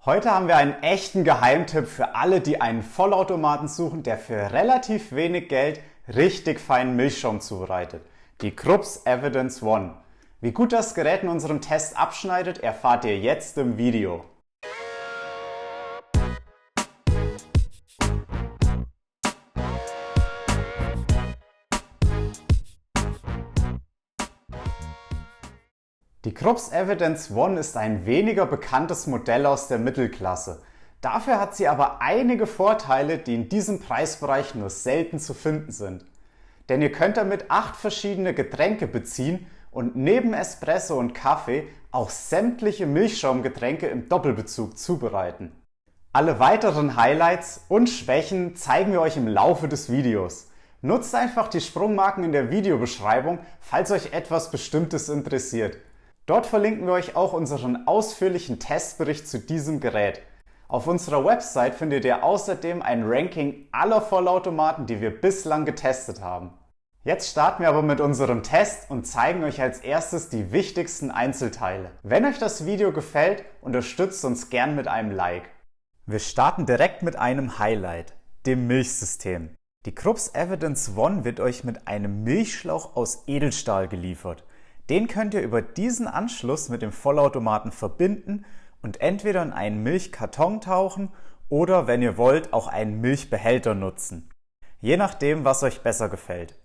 Heute haben wir einen echten Geheimtipp für alle, die einen Vollautomaten suchen, der für relativ wenig Geld richtig feinen Milchschaum zubereitet. Die Krups Evidence One. Wie gut das Gerät in unserem Test abschneidet, erfahrt ihr jetzt im Video. Die Krups Evidence One ist ein weniger bekanntes Modell aus der Mittelklasse. Dafür hat sie aber einige Vorteile, die in diesem Preisbereich nur selten zu finden sind. Denn ihr könnt damit 8 verschiedene Getränke beziehen und neben Espresso und Kaffee auch sämtliche Milchschaumgetränke im Doppelbezug zubereiten. Alle weiteren Highlights und Schwächen zeigen wir euch im Laufe des Videos. Nutzt einfach die Sprungmarken in der Videobeschreibung, falls euch etwas Bestimmtes interessiert. Dort verlinken wir euch auch unseren ausführlichen Testbericht zu diesem Gerät. Auf unserer Website findet ihr außerdem ein Ranking aller Vollautomaten, die wir bislang getestet haben. Jetzt starten wir aber mit unserem Test und zeigen euch als erstes die wichtigsten Einzelteile. Wenn euch das Video gefällt, unterstützt uns gern mit einem Like. Wir starten direkt mit einem Highlight, dem Milchsystem. Die Krups Evidence One wird euch mit einem Milchschlauch aus Edelstahl geliefert. Den könnt ihr über diesen Anschluss mit dem Vollautomaten verbinden und entweder in einen Milchkarton tauchen oder, wenn ihr wollt, auch einen Milchbehälter nutzen. Je nachdem, was euch besser gefällt.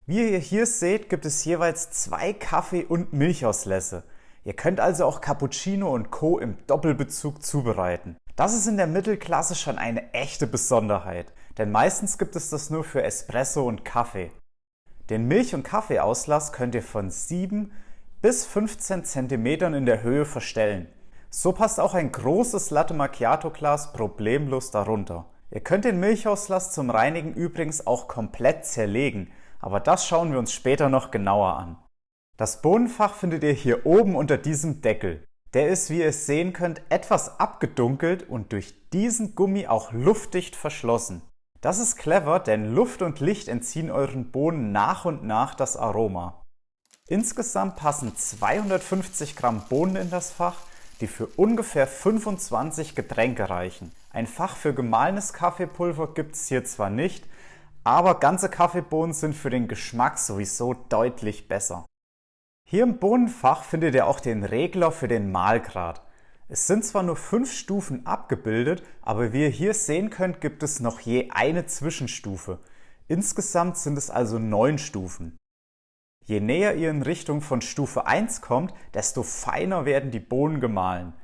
Wie ihr hier seht, gibt es jeweils 2 Kaffee- und Milchauslässe. Ihr könnt also auch Cappuccino und Co. im Doppelbezug zubereiten. Das ist in der Mittelklasse schon eine echte Besonderheit, denn meistens gibt es das nur für Espresso und Kaffee. Den Milch- und Kaffeeauslass könnt ihr von 7 bis 15 cm in der Höhe verstellen. So passt auch ein großes Latte Macchiato Glas problemlos darunter. Ihr könnt den Milchauslass zum Reinigen übrigens auch komplett zerlegen, aber das schauen wir uns später noch genauer an. Das Bohnenfach findet ihr hier oben unter diesem Deckel. Der ist, wie ihr es sehen könnt, etwas abgedunkelt und durch diesen Gummi auch luftdicht verschlossen. Das ist clever, denn Luft und Licht entziehen euren Bohnen nach und nach das Aroma. Insgesamt passen 250 Gramm Bohnen in das Fach, die für ungefähr 25 Getränke reichen. Ein Fach für gemahlenes Kaffeepulver gibt es hier zwar nicht, aber ganze Kaffeebohnen sind für den Geschmack sowieso deutlich besser. Hier im Bohnenfach findet ihr auch den Regler für den Mahlgrad. Es sind zwar nur 5 Stufen abgebildet, aber wie ihr hier sehen könnt, gibt es noch je eine Zwischenstufe. Insgesamt sind es also 9 Stufen. Je näher ihr in Richtung von Stufe 1 kommt, desto feiner werden die Bohnen gemahlen.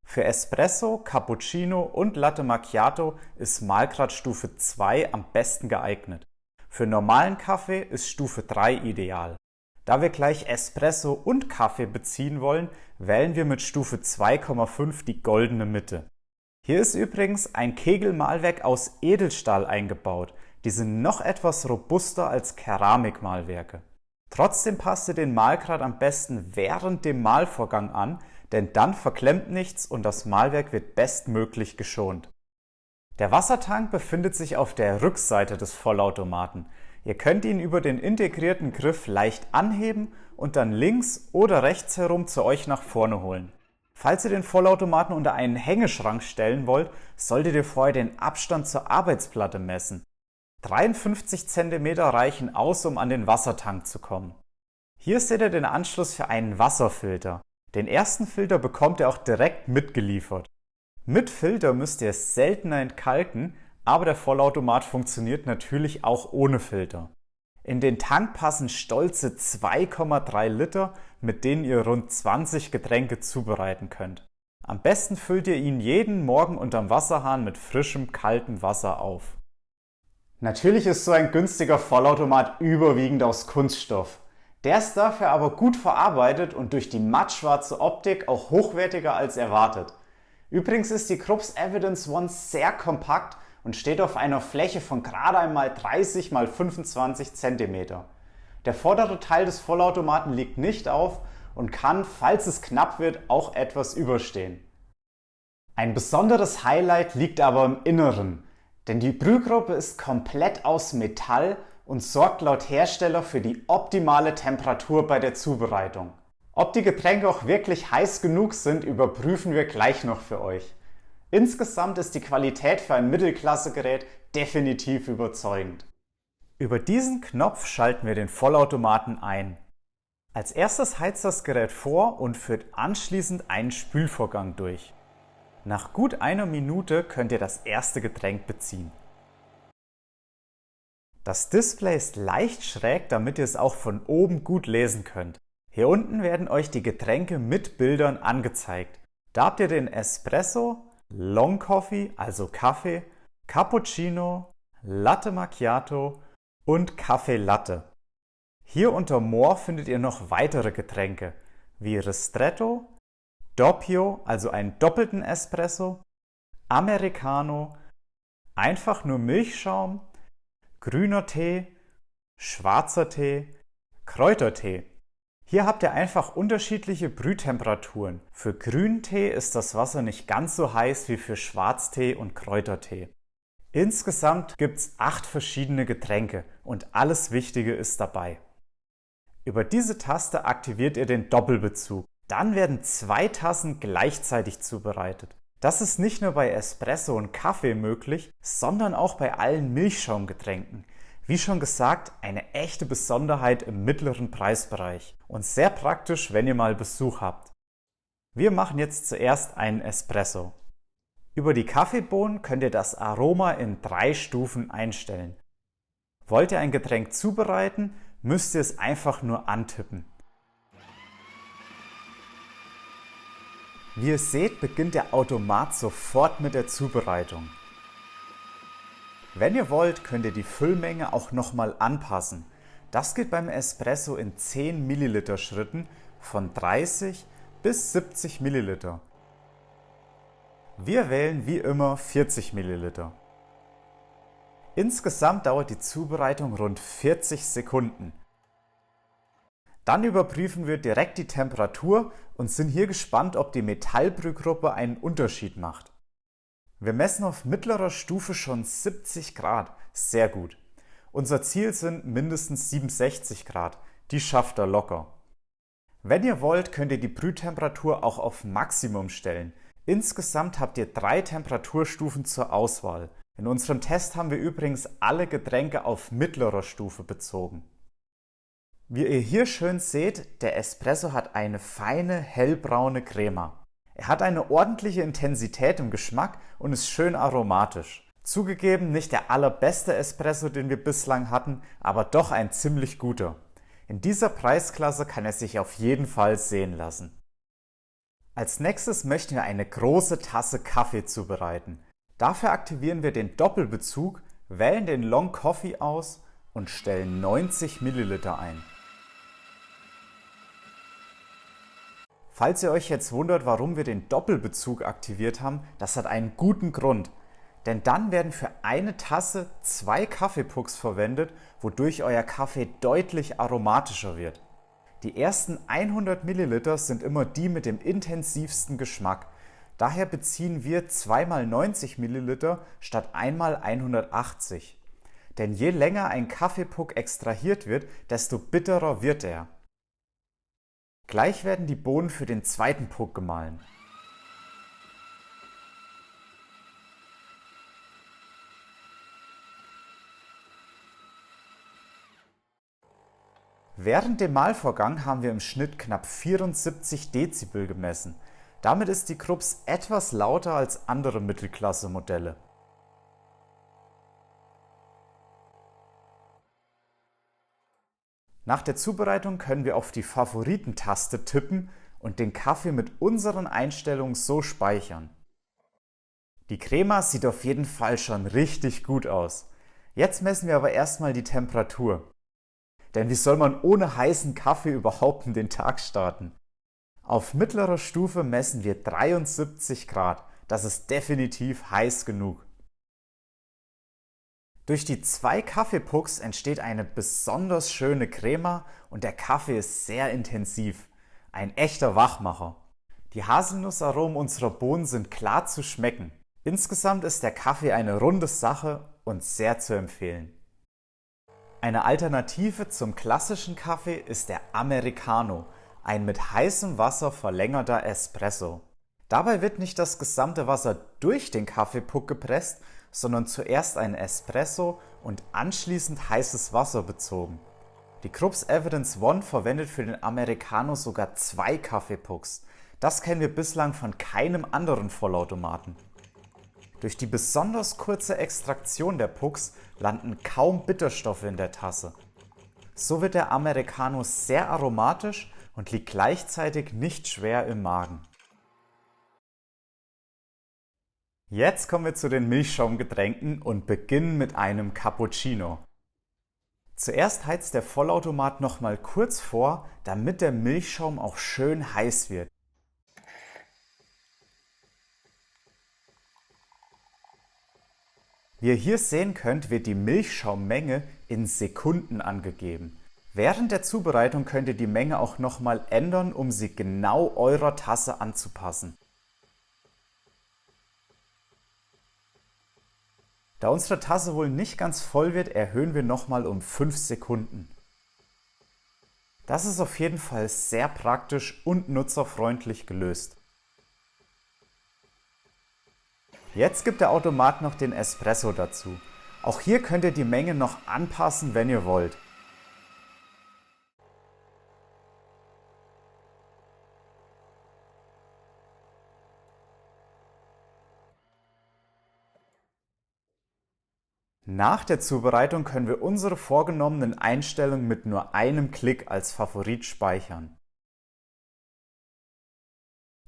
Für Espresso, Cappuccino und Latte Macchiato ist Mahlgrad Stufe 2 am besten geeignet. Für normalen Kaffee ist Stufe 3 ideal. Da wir gleich Espresso und Kaffee beziehen wollen, wählen wir mit Stufe 2,5 die goldene Mitte. Hier ist übrigens ein Kegelmahlwerk aus Edelstahl eingebaut. Die sind noch etwas robuster als Keramikmahlwerke. Trotzdem passt ihr den Mahlgrad am besten während dem Mahlvorgang an, denn dann verklemmt nichts und das Mahlwerk wird bestmöglich geschont. Der Wassertank befindet sich auf der Rückseite des Vollautomaten. Ihr könnt ihn über den integrierten Griff leicht anheben und dann links oder rechts herum zu euch nach vorne holen. Falls ihr den Vollautomaten unter einen Hängeschrank stellen wollt, solltet ihr vorher den Abstand zur Arbeitsplatte messen. 53 cm reichen aus, um an den Wassertank zu kommen. Hier seht ihr den Anschluss für einen Wasserfilter. Den ersten Filter bekommt ihr auch direkt mitgeliefert. Mit Filter müsst ihr es seltener entkalken, aber der Vollautomat funktioniert natürlich auch ohne Filter. In den Tank passen stolze 2,3 Liter, mit denen ihr rund 20 Getränke zubereiten könnt. Am besten füllt ihr ihn jeden Morgen unterm Wasserhahn mit frischem, kaltem Wasser auf. Natürlich ist so ein günstiger Vollautomat überwiegend aus Kunststoff. Der ist dafür aber gut verarbeitet und durch die mattschwarze Optik auch hochwertiger als erwartet. Übrigens ist die Krups Evidence One sehr kompakt und steht auf einer Fläche von gerade einmal 30 x 25 cm. Der vordere Teil des Vollautomaten liegt nicht auf und kann, falls es knapp wird, auch etwas überstehen. Ein besonderes Highlight liegt aber im Inneren, denn die Brühgruppe ist komplett aus Metall und sorgt laut Hersteller für die optimale Temperatur bei der Zubereitung. Ob die Getränke auch wirklich heiß genug sind, überprüfen wir gleich noch für euch. Insgesamt ist die Qualität für ein Mittelklasse-Gerät definitiv überzeugend. Über diesen Knopf schalten wir den Vollautomaten ein. Als erstes heizt das Gerät vor und führt anschließend einen Spülvorgang durch. Nach gut einer Minute könnt ihr das erste Getränk beziehen. Das Display ist leicht schräg, damit ihr es auch von oben gut lesen könnt. Hier unten werden euch die Getränke mit Bildern angezeigt. Da habt ihr den Espresso, Long Coffee, also Kaffee, Cappuccino, Latte Macchiato und Kaffee Latte. Hier unter More findet ihr noch weitere Getränke, wie Ristretto, Doppio, also einen doppelten Espresso, Americano, einfach nur Milchschaum, grüner Tee, schwarzer Tee, Kräutertee. Hier habt ihr einfach unterschiedliche Brühtemperaturen. Für Grüntee ist das Wasser nicht ganz so heiß wie für Schwarztee und Kräutertee. Insgesamt gibt es 8 verschiedene Getränke und alles Wichtige ist dabei. Über diese Taste aktiviert ihr den Doppelbezug. Dann werden 2 Tassen gleichzeitig zubereitet. Das ist nicht nur bei Espresso und Kaffee möglich, sondern auch bei allen Milchschaumgetränken. Wie schon gesagt, eine echte Besonderheit im mittleren Preisbereich und sehr praktisch, wenn ihr mal Besuch habt. Wir machen jetzt zuerst einen Espresso. Über die Kaffeebohnen könnt ihr das Aroma in 3 Stufen einstellen. Wollt ihr ein Getränk zubereiten, müsst ihr es einfach nur antippen. Wie ihr seht, beginnt der Automat sofort mit der Zubereitung. Wenn ihr wollt, könnt ihr die Füllmenge auch nochmal anpassen. Das geht beim Espresso in 10 Milliliter Schritten von 30 bis 70 Milliliter. Wir wählen wie immer 40 Milliliter. Insgesamt dauert die Zubereitung rund 40 Sekunden. Dann überprüfen wir direkt die Temperatur und sind hier gespannt, ob die Metallbrühgruppe einen Unterschied macht. Wir messen auf mittlerer Stufe schon 70 Grad, sehr gut. Unser Ziel sind mindestens 67 Grad, die schafft er locker. Wenn ihr wollt, könnt ihr die Brühtemperatur auch auf Maximum stellen. Insgesamt habt ihr 3 Temperaturstufen zur Auswahl. In unserem Test haben wir übrigens alle Getränke auf mittlerer Stufe bezogen. Wie ihr hier schön seht, der Espresso hat eine feine, hellbraune Crema. Er hat eine ordentliche Intensität im Geschmack und ist schön aromatisch. Zugegeben nicht der allerbeste Espresso, den wir bislang hatten, aber doch ein ziemlich guter. In dieser Preisklasse kann er sich auf jeden Fall sehen lassen. Als nächstes möchten wir eine große Tasse Kaffee zubereiten. Dafür aktivieren wir den Doppelbezug, wählen den Long Coffee aus und stellen 90 Milliliter ein. Falls ihr euch jetzt wundert, warum wir den Doppelbezug aktiviert haben, das hat einen guten Grund. Denn dann werden für eine Tasse 2 Kaffeepucks verwendet, wodurch euer Kaffee deutlich aromatischer wird. Die ersten 100 Milliliter sind immer die mit dem intensivsten Geschmack. Daher beziehen wir 2 mal 90 Milliliter statt 1 mal 180. Denn je länger ein Kaffeepuck extrahiert wird, desto bitterer wird er. Gleich werden die Bohnen für den zweiten Puck gemahlen. Während dem Mahlvorgang haben wir im Schnitt knapp 74 Dezibel gemessen. Damit ist die Krups etwas lauter als andere Mittelklasse-Modelle. Nach der Zubereitung können wir auf die Favoriten-Taste tippen und den Kaffee mit unseren Einstellungen so speichern. Die Crema sieht auf jeden Fall schon richtig gut aus. Jetzt messen wir aber erstmal die Temperatur. Denn wie soll man ohne heißen Kaffee überhaupt in den Tag starten? Auf mittlerer Stufe messen wir 73 Grad. Das ist definitiv heiß genug. Durch die 2 Kaffeepucks entsteht eine besonders schöne Crema und der Kaffee ist sehr intensiv. Ein echter Wachmacher. Die Haselnussaromen unserer Bohnen sind klar zu schmecken. Insgesamt ist der Kaffee eine runde Sache und sehr zu empfehlen. Eine Alternative zum klassischen Kaffee ist der Americano, ein mit heißem Wasser verlängerter Espresso. Dabei wird nicht das gesamte Wasser durch den Kaffeepuck gepresst, sondern zuerst ein Espresso und anschließend heißes Wasser bezogen. Die Krups Evidence One verwendet für den Americano sogar 2 Kaffeepucks. Das kennen wir bislang von keinem anderen Vollautomaten. Durch die besonders kurze Extraktion der Pucks landen kaum Bitterstoffe in der Tasse. So wird der Americano sehr aromatisch und liegt gleichzeitig nicht schwer im Magen. Jetzt kommen wir zu den Milchschaumgetränken und beginnen mit einem Cappuccino. Zuerst heizt der Vollautomat nochmal kurz vor, damit der Milchschaum auch schön heiß wird. Wie ihr hier sehen könnt, wird die Milchschaummenge in Sekunden angegeben. Während der Zubereitung könnt ihr die Menge auch nochmal ändern, um sie genau eurer Tasse anzupassen. Da unsere Tasse wohl nicht ganz voll wird, erhöhen wir nochmal um 5 Sekunden. Das ist auf jeden Fall sehr praktisch und nutzerfreundlich gelöst. Jetzt gibt der Automat noch den Espresso dazu. Auch hier könnt ihr die Menge noch anpassen, wenn ihr wollt. Nach der Zubereitung können wir unsere vorgenommenen Einstellungen mit nur einem Klick als Favorit speichern.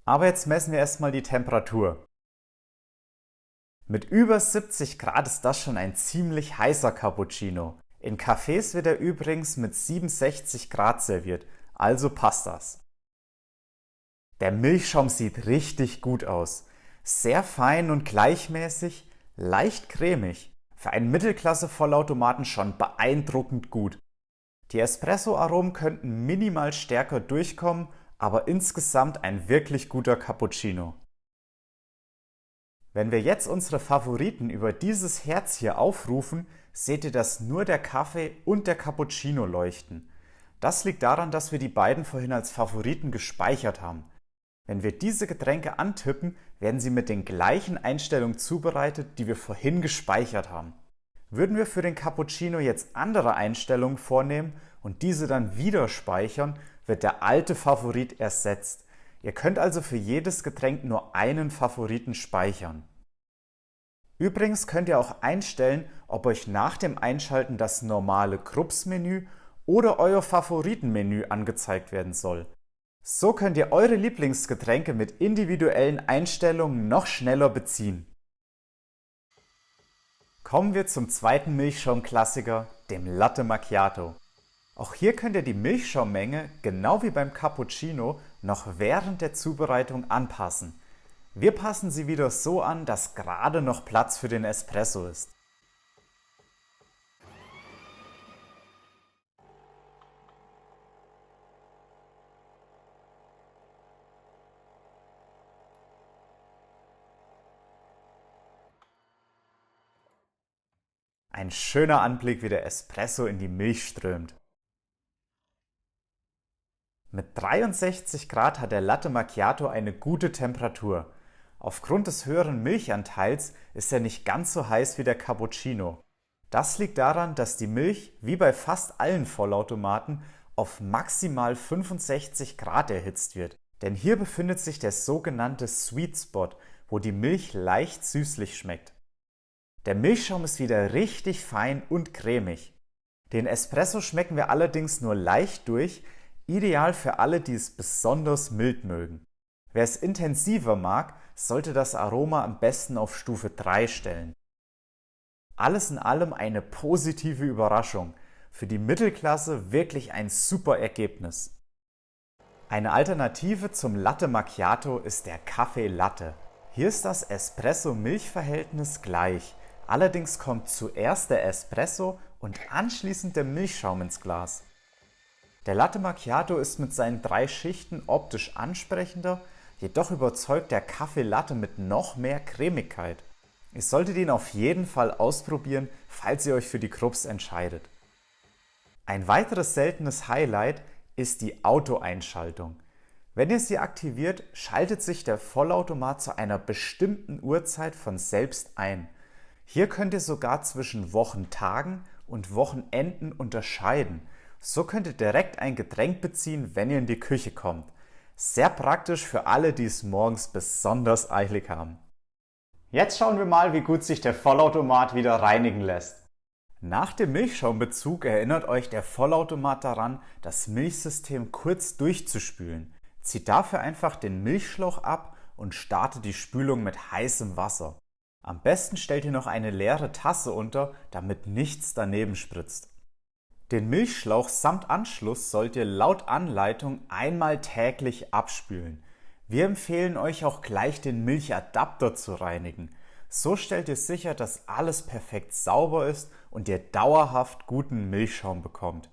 Aber jetzt messen wir erstmal die Temperatur. Mit über 70 Grad ist das schon ein ziemlich heißer Cappuccino. In Cafés wird er übrigens mit 67 Grad serviert, also passt das. Der Milchschaum sieht richtig gut aus. Sehr fein und gleichmäßig, leicht cremig. Für einen Mittelklasse-Vollautomaten schon beeindruckend gut. Die Espresso-Aromen könnten minimal stärker durchkommen, aber insgesamt ein wirklich guter Cappuccino. Wenn wir jetzt unsere Favoriten über dieses Herz hier aufrufen, seht ihr, dass nur der Kaffee und der Cappuccino leuchten. Das liegt daran, dass wir die beiden vorhin als Favoriten gespeichert haben. Wenn wir diese Getränke antippen, werden sie mit den gleichen Einstellungen zubereitet, die wir vorhin gespeichert haben. Würden wir für den Cappuccino jetzt andere Einstellungen vornehmen und diese dann wieder speichern, wird der alte Favorit ersetzt. Ihr könnt also für jedes Getränk nur einen Favoriten speichern. Übrigens könnt ihr auch einstellen, ob euch nach dem Einschalten das normale Krups-Menü oder euer Favoritenmenü angezeigt werden soll. So könnt ihr eure Lieblingsgetränke mit individuellen Einstellungen noch schneller beziehen. Kommen wir zum zweiten Milchschaumklassiker, dem Latte Macchiato. Auch hier könnt ihr die Milchschaummenge, genau wie beim Cappuccino, noch während der Zubereitung anpassen. Wir passen sie wieder so an, dass gerade noch Platz für den Espresso ist. Ein schöner Anblick, wie der Espresso in die Milch strömt. Mit 63 Grad hat der Latte Macchiato eine gute Temperatur. Aufgrund des höheren Milchanteils ist er nicht ganz so heiß wie der Cappuccino. Das liegt daran, dass die Milch, wie bei fast allen Vollautomaten, auf maximal 65 Grad erhitzt wird. Denn hier befindet sich der sogenannte Sweet Spot, wo die Milch leicht süßlich schmeckt. Der Milchschaum ist wieder richtig fein und cremig. Den Espresso schmecken wir allerdings nur leicht durch, ideal für alle, die es besonders mild mögen. Wer es intensiver mag, sollte das Aroma am besten auf Stufe 3 stellen. Alles in allem eine positive Überraschung. Für die Mittelklasse wirklich ein super Ergebnis. Eine Alternative zum Latte Macchiato ist der Kaffee Latte. Hier ist das Espresso-Milch-Verhältnis gleich. Allerdings kommt zuerst der Espresso und anschließend der Milchschaum ins Glas. Der Latte Macchiato ist mit seinen 3 Schichten optisch ansprechender, jedoch überzeugt der Kaffee Latte mit noch mehr Cremigkeit. Ihr solltet ihn auf jeden Fall ausprobieren, falls ihr euch für die Krups entscheidet. Ein weiteres seltenes Highlight ist die Auto-Einschaltung. Wenn ihr sie aktiviert, schaltet sich der Vollautomat zu einer bestimmten Uhrzeit von selbst ein. Hier könnt ihr sogar zwischen Wochentagen und Wochenenden unterscheiden. So könnt ihr direkt ein Getränk beziehen, wenn ihr in die Küche kommt. Sehr praktisch für alle, die es morgens besonders eilig haben. Jetzt schauen wir mal, wie gut sich der Vollautomat wieder reinigen lässt. Nach dem Milchschaumbezug erinnert euch der Vollautomat daran, das Milchsystem kurz durchzuspülen. Zieht dafür einfach den Milchschlauch ab und startet die Spülung mit heißem Wasser. Am besten stellt ihr noch eine leere Tasse unter, damit nichts daneben spritzt. Den Milchschlauch samt Anschluss sollt ihr laut Anleitung einmal täglich abspülen. Wir empfehlen euch auch gleich den Milchadapter zu reinigen. So stellt ihr sicher, dass alles perfekt sauber ist und ihr dauerhaft guten Milchschaum bekommt.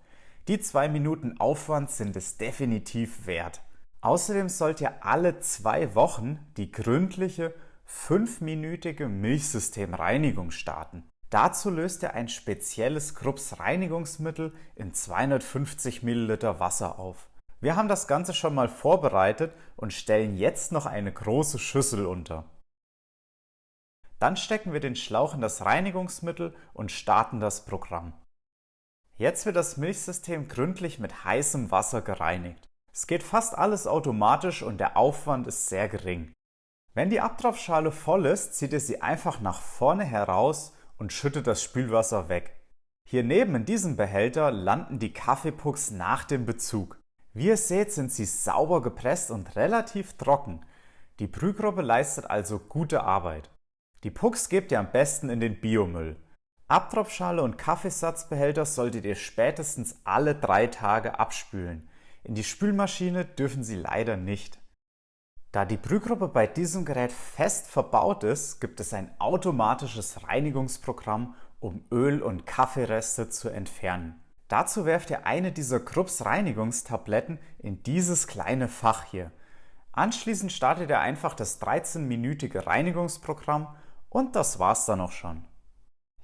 Die 2 Minuten Aufwand sind es definitiv wert. Außerdem sollt ihr alle 2 Wochen die gründliche 5-minütige Milchsystemreinigung starten. Dazu löst ihr ein spezielles Krups Reinigungsmittel in 250 ml Wasser auf. Wir haben das Ganze schon mal vorbereitet und stellen jetzt noch eine große Schüssel unter. Dann stecken wir den Schlauch in das Reinigungsmittel und starten das Programm. Jetzt wird das Milchsystem gründlich mit heißem Wasser gereinigt. Es geht fast alles automatisch und der Aufwand ist sehr gering. Wenn die Abtropfschale voll ist, zieht ihr sie einfach nach vorne heraus und schüttet das Spülwasser weg. Hier neben in diesem Behälter landen die Kaffeepucks nach dem Bezug. Wie ihr seht, sind sie sauber gepresst und relativ trocken. Die Brühgruppe leistet also gute Arbeit. Die Pucks gebt ihr am besten in den Biomüll. Abtropfschale und Kaffeesatzbehälter solltet ihr spätestens alle 3 Tage abspülen. In die Spülmaschine dürfen sie leider nicht. Da die Brühgruppe bei diesem Gerät fest verbaut ist, gibt es ein automatisches Reinigungsprogramm, um Öl- und Kaffeereste zu entfernen. Dazu werft ihr eine dieser Krups Reinigungstabletten in dieses kleine Fach hier. Anschließend startet ihr einfach das 13-minütige Reinigungsprogramm und das war's dann auch schon.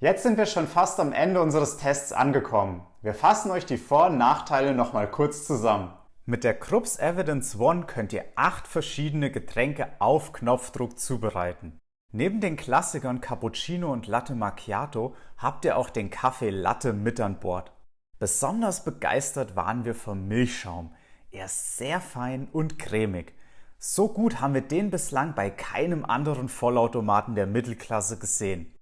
Jetzt sind wir schon fast am Ende unseres Tests angekommen. Wir fassen euch die Vor- und Nachteile nochmal kurz zusammen. Mit der Krups Evidence One könnt ihr 8 verschiedene Getränke auf Knopfdruck zubereiten. Neben den Klassikern Cappuccino und Latte Macchiato habt ihr auch den Kaffee Latte mit an Bord. Besonders begeistert waren wir vom Milchschaum. Er ist sehr fein und cremig. So gut haben wir den bislang bei keinem anderen Vollautomaten der Mittelklasse gesehen.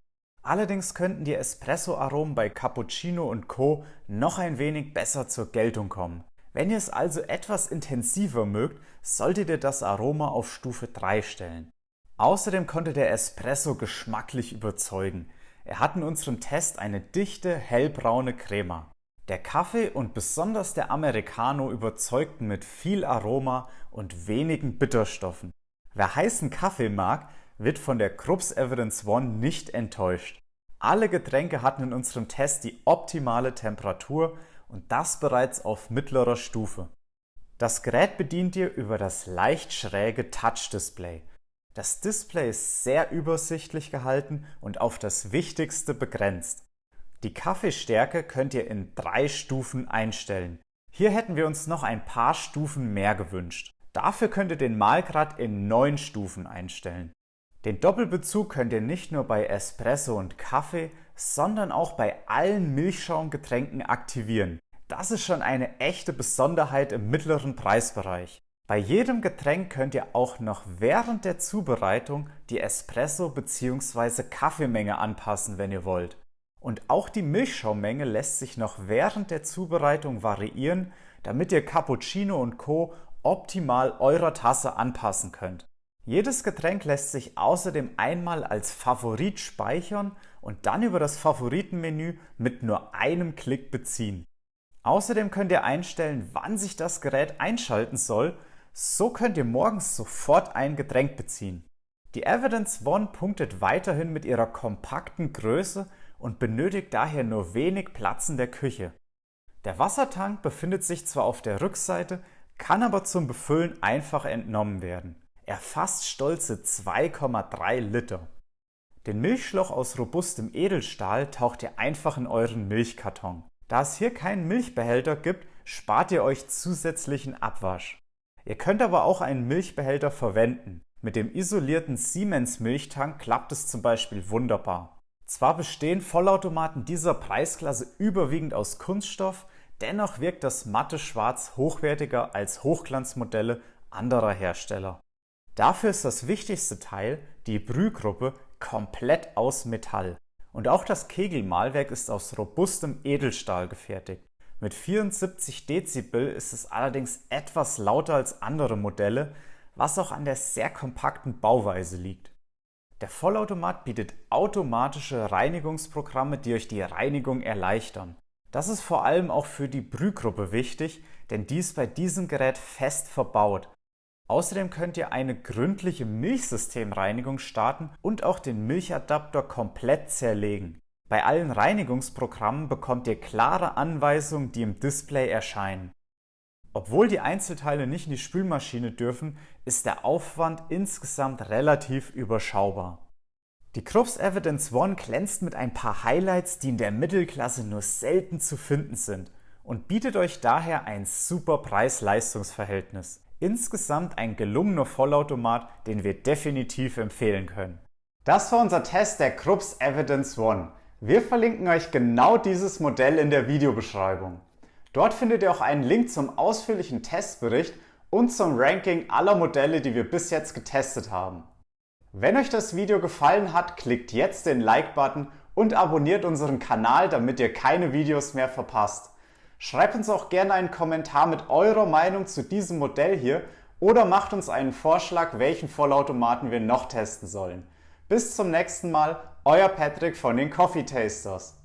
Allerdings könnten die Espresso-Aromen bei Cappuccino und Co. noch ein wenig besser zur Geltung kommen. Wenn ihr es also etwas intensiver mögt, solltet ihr das Aroma auf Stufe 3 stellen. Außerdem konnte der Espresso geschmacklich überzeugen. Er hat in unserem Test eine dichte, hellbraune Crema. Der Kaffee und besonders der Americano überzeugten mit viel Aroma und wenigen Bitterstoffen. Wer heißen Kaffee mag, wird von der Krups Evidence One nicht enttäuscht. Alle Getränke hatten in unserem Test die optimale Temperatur und das bereits auf mittlerer Stufe. Das Gerät bedient ihr über das leicht schräge Touch-Display. Das Display ist sehr übersichtlich gehalten und auf das Wichtigste begrenzt. Die Kaffeestärke könnt ihr in 3 Stufen einstellen. Hier hätten wir uns noch ein paar Stufen mehr gewünscht. Dafür könnt ihr den Mahlgrad in 9 Stufen einstellen. Den Doppelbezug könnt ihr nicht nur bei Espresso und Kaffee, sondern auch bei allen Milchschaumgetränken aktivieren. Das ist schon eine echte Besonderheit im mittleren Preisbereich. Bei jedem Getränk könnt ihr auch noch während der Zubereitung die Espresso- bzw. Kaffeemenge anpassen, wenn ihr wollt. Und auch die Milchschaummenge lässt sich noch während der Zubereitung variieren, damit ihr Cappuccino und Co. optimal eurer Tasse anpassen könnt. Jedes Getränk lässt sich außerdem einmal als Favorit speichern und dann über das Favoritenmenü mit nur einem Klick beziehen. Außerdem könnt ihr einstellen, wann sich das Gerät einschalten soll. So könnt ihr morgens sofort ein Getränk beziehen. Die Evidence One punktet weiterhin mit ihrer kompakten Größe und benötigt daher nur wenig Platz in der Küche. Der Wassertank befindet sich zwar auf der Rückseite, kann aber zum Befüllen einfach entnommen werden. Er fasst stolze 2,3 Liter. Den Milchschlauch aus robustem Edelstahl taucht ihr einfach in euren Milchkarton. Da es hier keinen Milchbehälter gibt, spart ihr euch zusätzlichen Abwasch. Ihr könnt aber auch einen Milchbehälter verwenden. Mit dem isolierten Siemens Milchtank klappt es zum Beispiel wunderbar. Zwar bestehen Vollautomaten dieser Preisklasse überwiegend aus Kunststoff, dennoch wirkt das matte Schwarz hochwertiger als Hochglanzmodelle anderer Hersteller. Dafür ist das wichtigste Teil, die Brühgruppe, komplett aus Metall. Und auch das Kegelmahlwerk ist aus robustem Edelstahl gefertigt. Mit 74 Dezibel ist es allerdings etwas lauter als andere Modelle, was auch an der sehr kompakten Bauweise liegt. Der Vollautomat bietet automatische Reinigungsprogramme, die euch die Reinigung erleichtern. Das ist vor allem auch für die Brühgruppe wichtig, denn die ist bei diesem Gerät fest verbaut. Außerdem könnt ihr eine gründliche Milchsystemreinigung starten und auch den Milchadapter komplett zerlegen. Bei allen Reinigungsprogrammen bekommt ihr klare Anweisungen, die im Display erscheinen. Obwohl die Einzelteile nicht in die Spülmaschine dürfen, ist der Aufwand insgesamt relativ überschaubar. Die Krups Evidence One glänzt mit ein paar Highlights, die in der Mittelklasse nur selten zu finden sind und bietet euch daher ein super Preis-Leistungs-Verhältnis. Insgesamt ein gelungener Vollautomat, den wir definitiv empfehlen können. Das war unser Test der Krups Evidence One. Wir verlinken euch genau dieses Modell in der Videobeschreibung. Dort findet ihr auch einen Link zum ausführlichen Testbericht und zum Ranking aller Modelle, die wir bis jetzt getestet haben. Wenn euch das Video gefallen hat, klickt jetzt den Like-Button und abonniert unseren Kanal, damit ihr keine Videos mehr verpasst. Schreibt uns auch gerne einen Kommentar mit eurer Meinung zu diesem Modell hier oder macht uns einen Vorschlag, welchen Vollautomaten wir noch testen sollen. Bis zum nächsten Mal, euer Patrick von den Coffee Tasters.